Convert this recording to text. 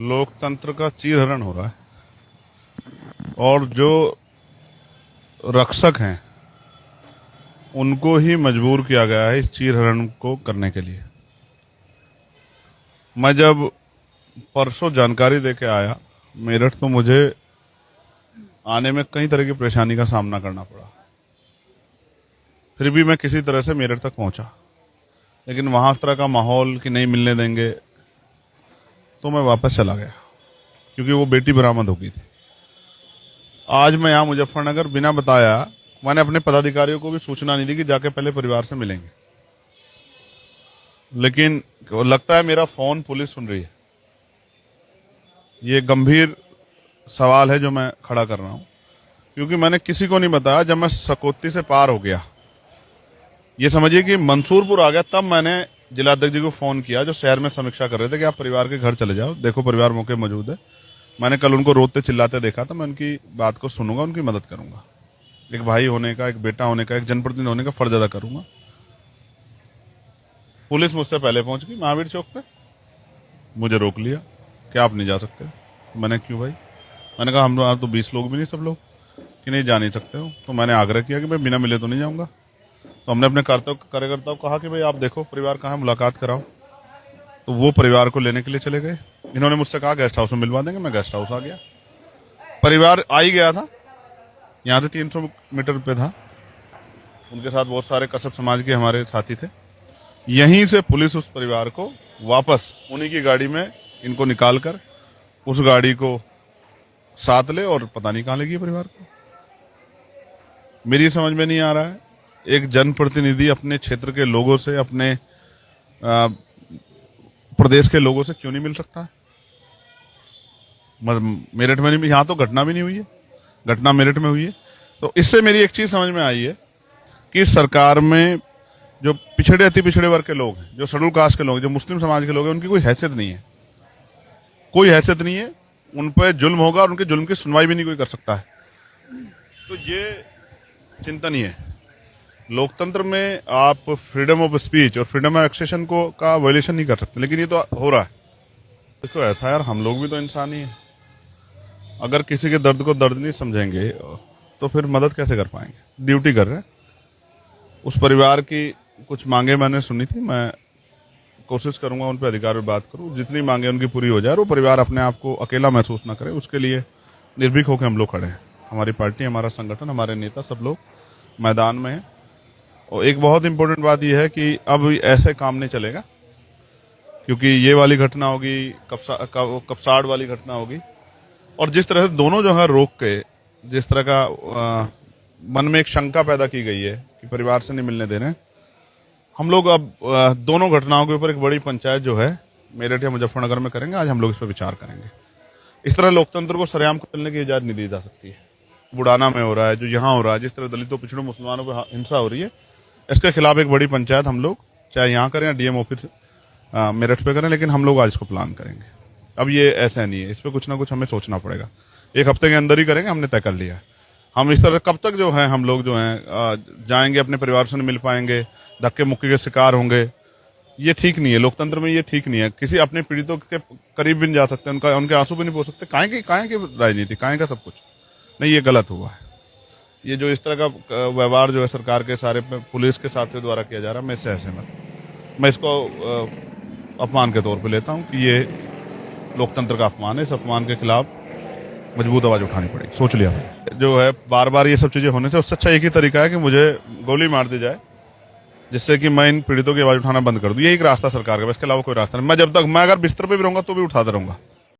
लोकतंत्र का चीरहरण हो रहा है और जो रक्षक हैं उनको ही मजबूर किया गया है इस चीरहरण को करने के लिए। मैं जब परसों जानकारी देके आया मेरठ तो मुझे आने में कई तरह की परेशानी का सामना करना पड़ा। फिर भी मैं किसी तरह से मेरठ तक पहुंचा, लेकिन वहां इस तरह का माहौल कि नहीं मिलने देंगे तो मैं वापस चला गया, क्योंकि वो बेटी बरामद हो गई थी। आज मैं यहाँ मुजफ्फरनगर बिना बताया, मैंने अपने पदाधिकारियों को भी सूचना नहीं दी कि जाके पहले परिवार से मिलेंगे, लेकिन लगता है मेरा फोन पुलिस सुन रही है। ये गंभीर सवाल है जो मैं खड़ा कर रहा हूं, क्योंकि मैंने किसी को नहीं बताया। जब मैं सकौती से पार हो गया, ये समझिए कि मंसूरपुर आ गया, तब मैंने जिलाध्यक्ष जी को फोन किया जो शहर में समीक्षा कर रहे थे कि आप परिवार के घर चले जाओ, देखो परिवार मौके मौजूद है। मैंने कल उनको रोते चिल्लाते देखा था, मैं उनकी बात को सुनूंगा, उनकी मदद करूंगा। एक भाई होने का, एक बेटा होने का, एक जनप्रतिनिधि होने का फर्ज अदा करूंगा। पुलिस मुझसे पहले पहुंच गई महावीर चौक पे, मुझे रोक लिया कि आप नहीं जा सकते। मैंने क्यों भाई? मैंने कहा हम तो 20 लोग भी नहीं, सब लोग कि नहीं जा नहीं सकते हो। तो मैंने आग्रह किया कि मैं बिना मिले तो नहीं जाऊंगा। तो हमने अपने कार्यकर्ताओं को कहा कि भाई आप देखो परिवार कहाँ है, मुलाकात कराओ। तो वो परिवार को लेने के लिए चले गए। इन्होंने मुझसे कहा गेस्ट हाउस में मिलवा देंगे। मैं गेस्ट हाउस आ गया, परिवार आ ही गया था, यहाँ से 300 मीटर पे था। उनके साथ बहुत सारे कसब समाज के हमारे साथी थे। यहीं से पुलिस उस परिवार को वापस उन्हीं की गाड़ी में इनको निकालकर उस गाड़ी को साथ ले और पता नहीं कहां लगी परिवार को। मेरी समझ में नहीं आ रहा है, एक जनप्रतिनिधि अपने क्षेत्र के लोगों से, अपने प्रदेश के लोगों से क्यों नहीं मिल सकता है? मेरठ में नहीं, यहां तो घटना भी नहीं हुई है, घटना मेरठ में हुई है। तो इससे मेरी एक चीज समझ में आई है कि सरकार में जो पिछड़े अति पिछड़े वर्ग के लोग हैं, जो शेड्यूल कास्ट के लोग हैं, जो मुस्लिम समाज के लोग हैं, उनकी कोई हैसियत नहीं है, कोई हैसियत नहीं है। उन पर जुल्म होगा और उनके जुल्म की सुनवाई भी नहीं कोई कर सकता है। तो ये चिंतनीय है। लोकतंत्र में आप फ्रीडम ऑफ स्पीच और फ्रीडम ऑफ एक्सप्रेशन को का वायलेशन नहीं कर सकते, लेकिन ये तो हो रहा है। देखो ऐसा यार, हम लोग भी तो इंसान ही हैं। अगर किसी के दर्द को दर्द नहीं समझेंगे तो फिर मदद कैसे कर पाएंगे? ड्यूटी कर रहे हैं। उस परिवार की कुछ मांगे मैंने सुनी थी, मैं कोशिश करूंगा उन पर अधिकार में बात करूं, जितनी मांगे उनकी पूरी हो जाए और वो परिवार अपने आप को अकेला महसूस ना करे, उसके लिए निर्भीक होकर हम लोग खड़े हैं। हमारी पार्टी, हमारा संगठन, हमारे नेता सब लोग मैदान में हैं। और एक बहुत इंपॉर्टेंट बात यह है कि अब ऐसे काम नहीं चलेगा, क्योंकि ये वाली घटना होगी, कपसाड़ वाली घटना होगी, और जिस तरह से दोनों जो है रोक के, जिस तरह का मन में एक शंका पैदा की गई है कि परिवार से नहीं मिलने दे रहे हैं, हम लोग अब दोनों घटनाओं के ऊपर एक बड़ी पंचायत जो है मेरठ या मुजफ्फरनगर में करेंगे। आज हम लोग इस पर विचार करेंगे। इस तरह लोकतंत्र को सरेआम करने की इजाजत नहीं दी जा सकती है। बुढ़ाना में हो रहा है, जो यहाँ हो रहा है, जिस तरह दलितों, पिछड़ों, मुसलमानों पर हिंसा हो रही है, इसके खिलाफ एक बड़ी पंचायत हम लोग चाहे यहाँ करें या डीएम ऑफिस मेरठ पे करें, लेकिन हम लोग आज इसको प्लान करेंगे। अब ये ऐसा नहीं है, इस पर कुछ ना कुछ हमें सोचना पड़ेगा। एक हफ्ते के अंदर ही करेंगे, हमने तय कर लिया है। हम इस तरह कब तक जो है हम लोग जो हैं जाएंगे, अपने परिवार से नहीं मिल पाएंगे, धक्के मुक्के के शिकार होंगे, ये ठीक नहीं है। लोकतंत्र में ये ठीक नहीं है। किसी अपने पीड़ितों के करीब भी नहीं जा सकते, उनके आंसू भी नहीं पोंछ सकते। काहे की राजनीति, काहे का सब कुछ नहीं, ये गलत हुआ है। ये जो इस तरह का व्यवहार जो है सरकार के सारे पुलिस के साथियों द्वारा किया जा रहा है, मैं इससे असहमत हूं। मैं इसको अपमान के तौर पर लेता हूं कि ये लोकतंत्र का अपमान है। इस अपमान के खिलाफ मजबूत आवाज उठानी पड़ेगी। सोच लिया जो है, बार बार ये सब चीजें होने से उससे अच्छा एक ही तरीका है कि मुझे गोली मार दी जाए, जिससे कि मैं इन पीड़ितों की आवाज उठाना बंद कर दूं। यही एक रास्ता सरकार का, इसके अलावा कोई रास्ता नहीं। मैं अगर बिस्तर पे भी रहूंगा तो भी उठाता रहूंगा।